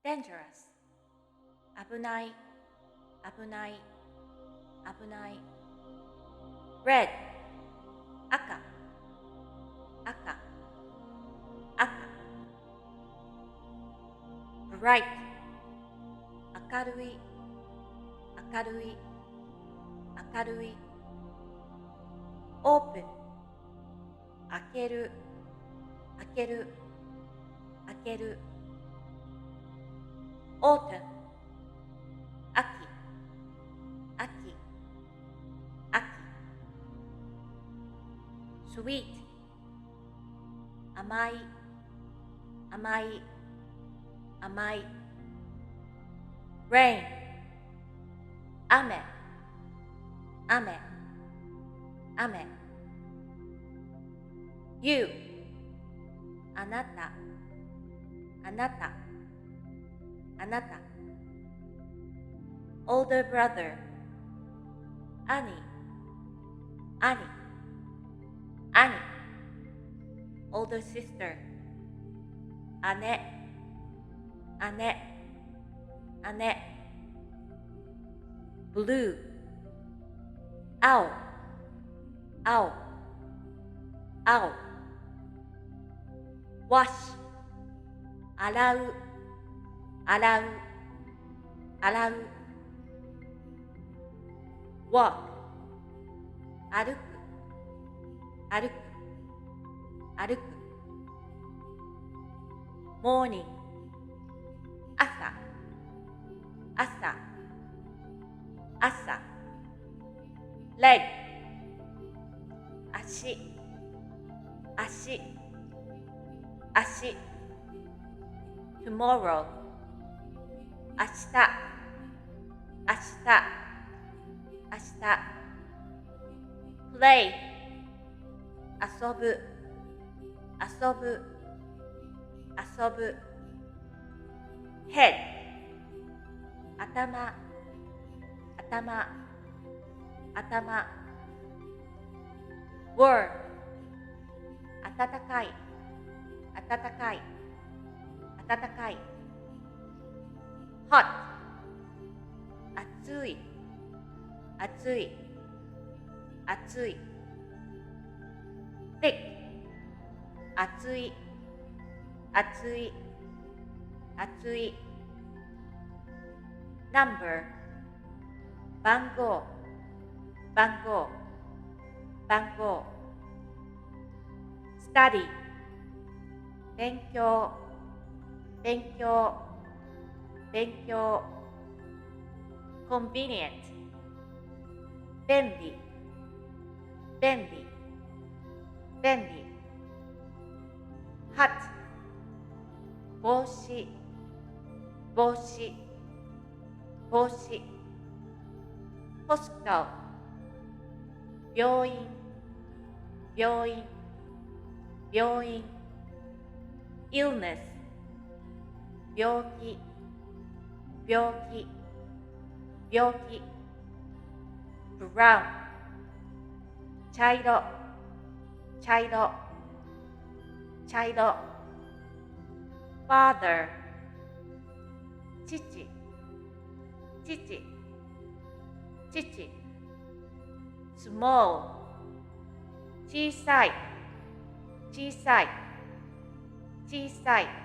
dangerous 危ない危ない危ない red 赤赤赤 bright 明るい明るい明るい open 開ける開ける開ける autumn 秋秋秋 sweet 甘い甘い甘い rain 雨雨雨 you あなたあなたあなた older brother 兄兄兄 older sister 姉姉姉 blue 青青青 wash 洗う洗う洗う walk 歩く歩く歩く morning 朝朝朝 leg 足足足 tomorrow 明日明日明日 play 遊ぶ遊ぶ遊ぶ head 頭頭頭 warm 暖かい暖かい暖かい hot 暑い暑い暑い thick 暑い暑い暑い number 番号番号番号 study 勉強勉強勉強 convenient 便利便利便利 hat 帽子帽子帽子 hospital 病院病院病院 illness 病気病気病気 brown 茶色茶色茶色 father 父父父 small 小さい小さい小さい